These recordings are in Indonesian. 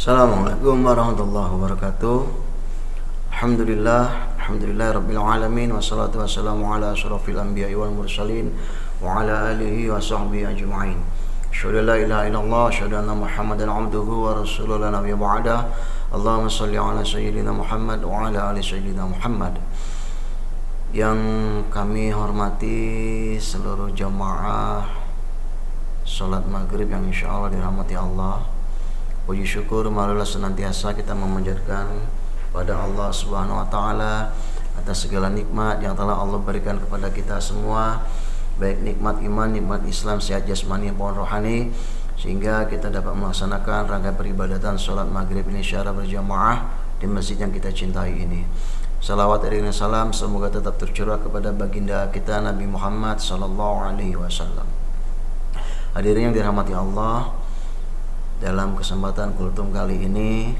Assalamualaikum warahmatullahi wabarakatuh. Alhamdulillah rabbil alamin, wassalatu wassalamu ala asyrafil anbiya'i wal mursalin wa ala alihi wa sahbihi ajma'in. Asyhadu an la ilaha illallah, asyhadu anna Muhammadan abduhu wa rasuluhu la nabiyya ba'dah. Allahumma shalli ala sayyidina Muhammad wa ala ali sayyidina Muhammad. Yang kami hormati seluruh jamaah salat maghrib yang insyaallah dirahmati Allah. Puji syukur marilah senantiasa kita memanjatkan pada Allah Subhanahu wa taala atas segala nikmat yang telah Allah berikan kepada kita semua, baik nikmat iman, nikmat Islam, sehat jasmani maupun rohani, sehingga kita dapat melaksanakan rangkaian peribadatan salat maghrib ini secara berjamaah di masjid yang kita cintai ini. Salawat dan salam semoga tetap tercurah kepada baginda kita Nabi Muhammad sallallahu alaihi wasallam. Hadirin yang dirahmati Allah, dalam kesempatan kultum kali ini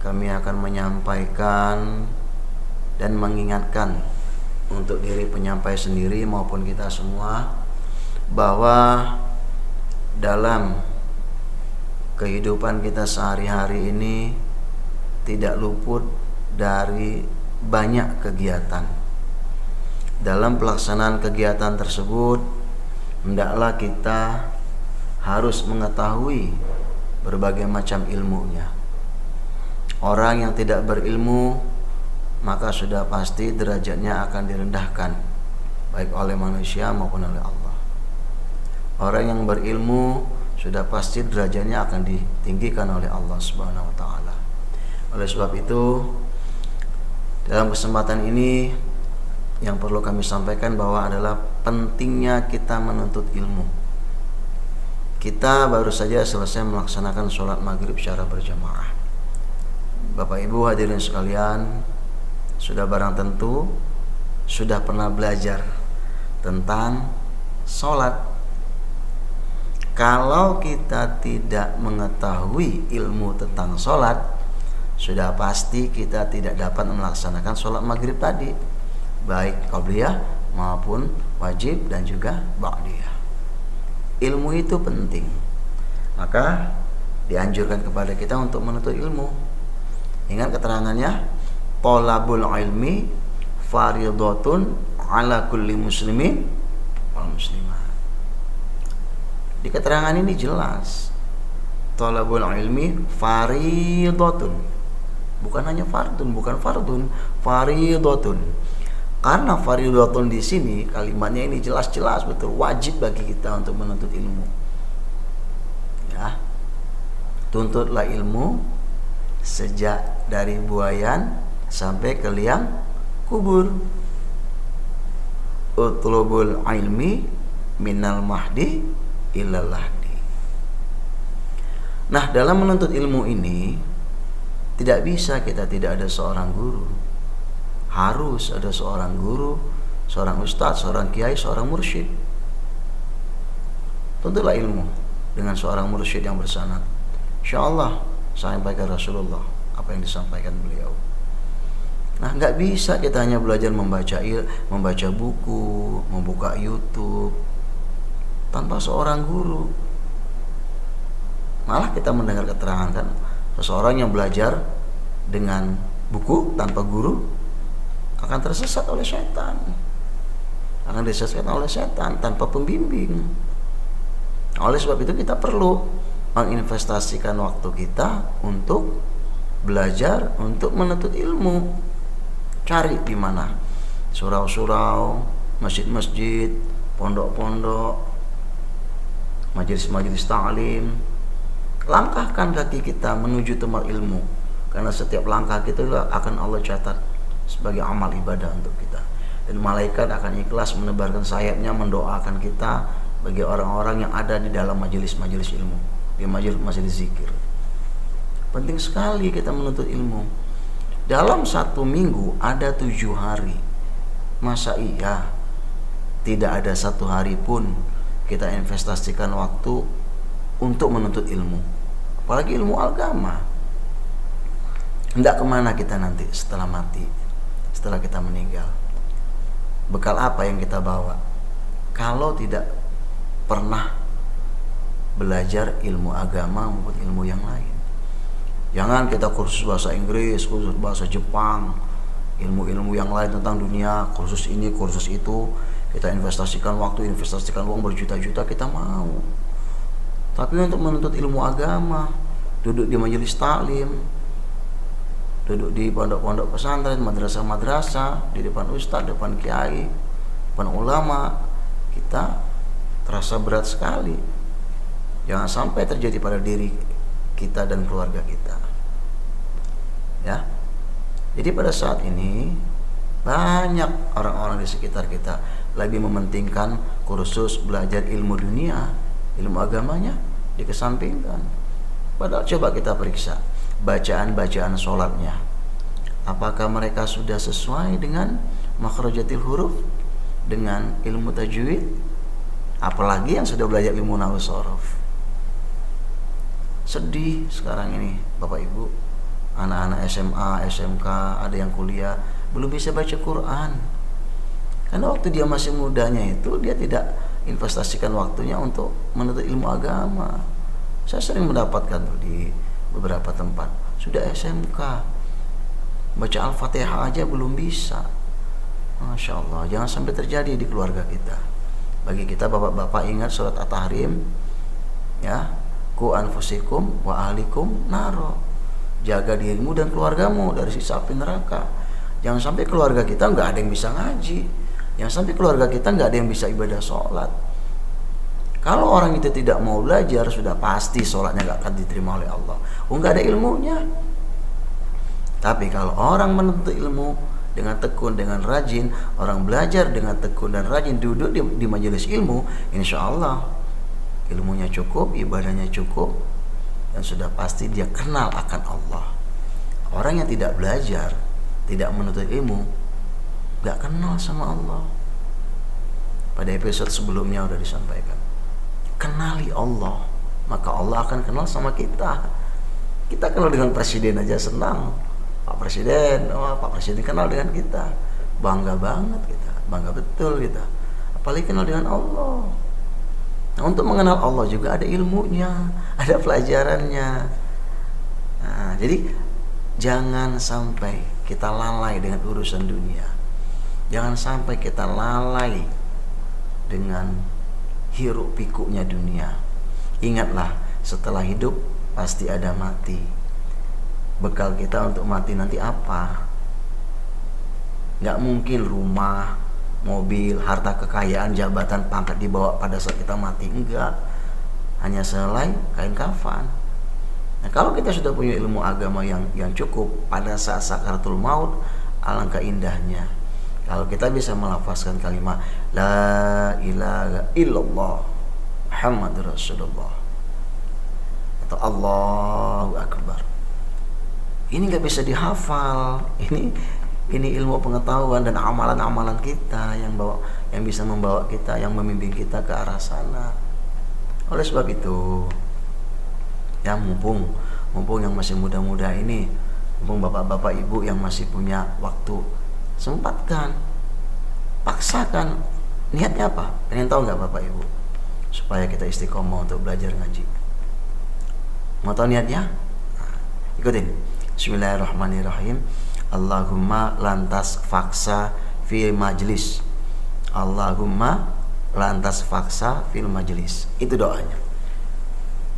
kami akan menyampaikan dan mengingatkan untuk diri penyampai sendiri maupun kita semua bahwa dalam kehidupan kita sehari-hari ini tidak luput dari banyak kegiatan. Dalam pelaksanaan kegiatan tersebut hendaklah kita harus mengetahui berbagai macam ilmunya. Orang yang tidak berilmu maka sudah pasti derajatnya akan direndahkan baik oleh manusia maupun oleh Allah. Orang yang berilmu sudah pasti derajatnya akan ditinggikan oleh Allah Subhanahu wa taala. Oleh sebab itu, dalam kesempatan ini yang perlu kami sampaikan bahwa adalah pentingnya kita menuntut ilmu. Kita baru saja selesai melaksanakan sholat maghrib secara berjamaah. Bapak Ibu hadirin sekalian, sudah barang tentu sudah pernah belajar tentang sholat. Kalau kita tidak mengetahui ilmu tentang sholat, sudah pasti kita tidak dapat melaksanakan sholat maghrib tadi, baik qabliyah maupun wajib dan juga ba'diyah. Ilmu itu penting, maka dianjurkan kepada kita untuk menuntut ilmu. Ingat keterangannya, thalabul ilmi fardhatun ala kulli muslimin wal muslimah. Di keterangan ini jelas, thalabul ilmi fardhatun, bukan hanya fardun, bukan fardun, fardhatun. Karena fardhatun di sini kalimatnya ini jelas-jelas betul wajib bagi kita untuk menuntut ilmu. Ya. Tuntutlah ilmu sejak dari buayan sampai ke liang kubur. Utlubul ilmi minal mahdi ilal lahdi. Nah, dalam menuntut ilmu ini tidak bisa kita tidak ada seorang guru. Harus ada seorang guru, seorang ustadz, seorang kiai, seorang mursyid. Tuntutlah ilmu dengan seorang mursyid yang bersanad. InsyaAllah sampaikan Rasulullah apa yang disampaikan beliau. Nah, nggak bisa kita hanya belajar membaca buku, membuka YouTube tanpa seorang guru. Malah kita mendengar keterangan kan, seseorang yang belajar dengan buku tanpa guru akan tersesat oleh setan, akan disesatkan oleh setan tanpa pembimbing. Oleh sebab itu kita perlu menginvestasikan waktu kita untuk belajar, untuk menuntut ilmu. Cari di mana surau-surau, masjid-masjid, pondok-pondok, majelis-majelis ta'lim. Langkahkan kaki kita menuju tempat ilmu, karena setiap langkah kita akan Allah catat sebagai amal ibadah untuk kita, dan malaikat akan ikhlas menebarkan sayapnya mendoakan kita bagi orang-orang yang ada di dalam majelis-majelis ilmu, di majelis zikir. Penting sekali kita menuntut ilmu. Dalam satu minggu ada 7 hari. Masa iya tidak ada satu hari pun kita investasikan waktu untuk menuntut ilmu, apalagi ilmu agama? Hendak kemana kita nanti setelah mati, setelah kita meninggal? Bekal apa yang kita bawa kalau tidak pernah belajar ilmu agama maupun ilmu yang lain? Jangan kita kursus bahasa Inggris, kursus bahasa Jepang, ilmu-ilmu yang lain tentang dunia, kursus ini, kursus itu, kita investasikan waktu, investasikan uang berjuta-juta, kita mau. Tapi untuk menuntut ilmu agama, duduk di majelis taklim, duduk di pondok-pondok pesantren, madrasah-madrasah, di depan ustadz, depan kiai, depan ulama, kita terasa berat sekali. Jangan sampai terjadi pada diri kita dan keluarga kita. Ya. Jadi pada saat ini banyak orang-orang di sekitar kita lebih mementingkan kursus belajar ilmu dunia, ilmu agamanya dikesampingkan. Padahal coba kita periksa bacaan-bacaan sholatnya, apakah mereka sudah sesuai dengan makhrajatil huruf, dengan ilmu tajwid, apalagi yang sudah belajar ilmu nahwu shorof. Sedih sekarang ini Bapak Ibu, anak-anak SMA, SMK, ada yang kuliah belum bisa baca Quran. Karena waktu dia masih mudanya itu dia tidak investasikan waktunya untuk menuntut ilmu agama. Saya sering mendapatkan di beberapa tempat sudah SMK, baca Al-Fatihah aja belum bisa. Masya Allah, jangan sampai terjadi di keluarga kita. Bagi kita bapak-bapak, ingat surat At-Tahrim, ya, ku anfusikum wa ahlikum naro, jaga dirimu dan keluargamu dari siksa api neraka. Jangan sampai keluarga kita nggak ada yang bisa ngaji, jangan sampai keluarga kita nggak ada yang bisa ibadah sholat. Kalau orang itu tidak mau belajar, sudah pasti sholatnya nggak akan diterima oleh Allah. Nggak ada ilmunya. Tapi kalau orang menuntut ilmu dengan tekun, dengan rajin, orang belajar dengan tekun dan rajin, duduk di majelis ilmu, insya Allah ilmunya cukup, ibadahnya cukup, dan sudah pasti dia kenal akan Allah. Orang yang tidak belajar, tidak menuntut ilmu, nggak kenal sama Allah. Pada episode sebelumnya sudah disampaikan, kenali Allah, maka Allah akan kenal sama kita. Kita kenal dengan presiden aja senang, Pak Presiden, Pak Presiden kenal dengan kita, bangga banget kita, bangga betul kita. Apalagi kenal dengan Allah. Nah, untuk mengenal Allah juga ada ilmunya, ada pelajarannya. Nah, jadi jangan sampai kita lalai dengan urusan dunia. Jangan sampai kita lalai dengan hiruk pikuknya dunia. Ingatlah, setelah hidup pasti ada mati. Bekal kita untuk mati nanti apa? Gak mungkin rumah, mobil, harta kekayaan, jabatan, pangkat dibawa pada saat kita mati. Enggak. Hanya selai kain kafan. Nah, kalau kita sudah punya ilmu agama yang cukup pada saat sakaratul maut, alangkah indahnya kalau kita bisa melafazkan kalimat la ilaha illallah Muhammadur Rasulullah atau Allahu Akbar. Ini nggak bisa dihafal. Ini ilmu pengetahuan dan amalan-amalan kita yang bisa membawa kita, yang membimbing kita ke arah sana. Oleh sebab itu, ya mumpung yang masih muda-muda ini, mumpung bapak-bapak ibu yang masih punya waktu, sempatkan, paksakan. Niatnya apa? Pengen tahu nggak bapak ibu? Supaya kita istiqomah untuk belajar ngaji. Mau tahu niatnya? Nah, ikutin. Bismillahirrahmanirrahim. Allahumma lantas faksa fil majlis. Allahumma lantas faksa fil majlis. Itu doanya.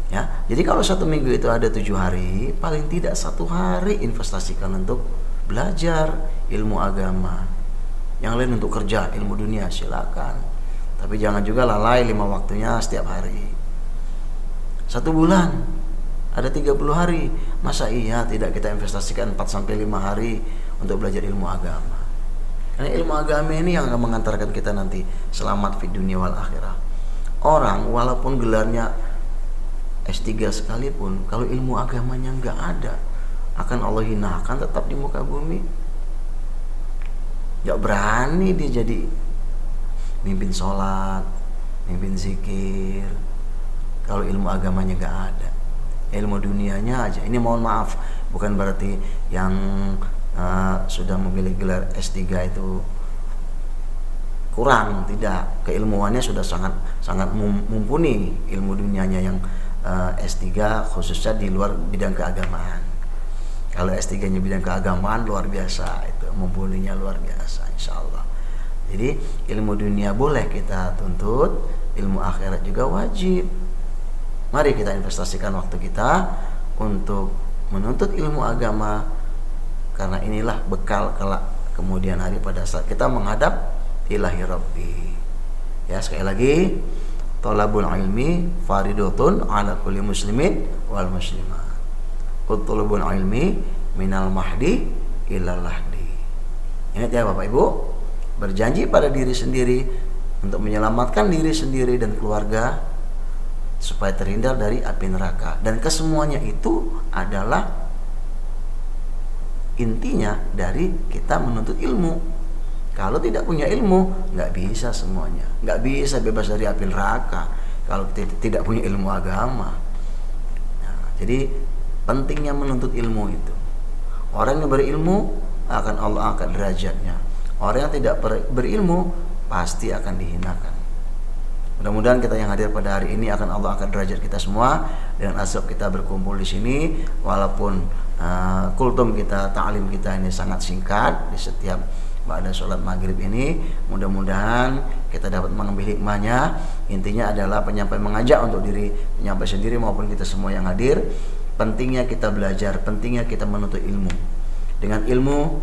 Ya, jadi kalau 1 minggu itu ada 7 hari, paling tidak 1 hari investasikan untuk belajar ilmu agama. Yang lain untuk kerja, ilmu dunia silakan. Tapi jangan juga lalai 5 waktunya setiap hari. 1 bulan ada 30 hari, masa iya tidak kita investasikan 4-5 hari untuk belajar ilmu agama? Karena ilmu agama ini yang akan mengantarkan kita nanti selamat di dunia wal akhirah. Orang walaupun gelarnya S3 sekalipun, kalau ilmu agamanya nggak ada, akan Allah hinakan tetap di muka bumi. Nggak berani dia jadi mimpin sholat, mimpin zikir, kalau ilmu agamanya nggak ada. Ilmu dunianya aja. Ini mohon maaf, bukan berarti yang sudah memiliki gelar S3 itu kurang, tidak. Keilmuannya sudah sangat mumpuni ilmu dunianya yang S3, khususnya di luar bidang keagamaan. Kalau S3-nya bidang keagamaan luar biasa, itu mumpuninya luar biasa insyaallah. Jadi ilmu dunia boleh kita tuntut, ilmu akhirat juga wajib. Mari kita investasikan waktu kita untuk menuntut ilmu agama, karena inilah bekal kelak kemudian hari pada saat kita menghadap ilahi rabbi. Ya, sekali lagi, thalabul ilmi faridatun ala kulli muslimin wal muslimat. Utlubul ilmi minal mahdi ilal lahdi. Ingat ya Bapak Ibu, berjanji pada diri sendiri untuk menyelamatkan diri sendiri dan keluarga supaya terhindar dari api neraka. Dan kesemuanya itu adalah intinya dari kita menuntut ilmu. Kalau tidak punya ilmu, nggak bisa semuanya, nggak bisa bebas dari api neraka kalau kita tidak punya ilmu agama. Nah, jadi pentingnya menuntut ilmu itu. Orang yang berilmu akan Allah angkat derajatnya. Orang yang tidak berilmu pasti akan dihinakan. Mudah-mudahan kita yang hadir pada hari ini akan Allah angkat derajat kita semua dengan asbab kita berkumpul di sini. Walaupun kultum kita, ta'lim kita ini sangat singkat di setiap pada sholat maghrib ini, mudah-mudahan kita dapat mengambil hikmahnya. Intinya adalah penyampai mengajak untuk diri penyampai sendiri maupun kita semua yang hadir. Pentingnya kita belajar, pentingnya kita menuntut ilmu. Dengan ilmu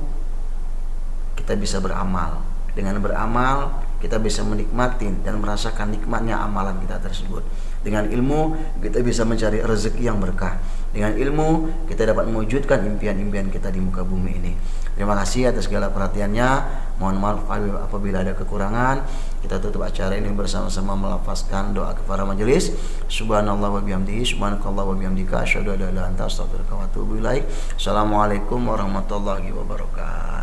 kita bisa beramal. Dengan beramal kita bisa menikmati dan merasakan nikmatnya amalan kita tersebut. Dengan ilmu kita bisa mencari rezeki yang berkah. Dengan ilmu kita dapat mewujudkan impian-impian kita di muka bumi ini. Terima kasih atas segala perhatiannya. Mohon maaf apabila ada kekurangan. Kita tutup acara ini bersama-sama melafazkan doa kepada majelis. Subhanallah wa bihamdihi, subhanakallah wa bihamdika, asyhadu an la ilaha illa anta, astaghfiruka wa atubu ilaik. Assalamualaikum warahmatullahi wabarakatuh.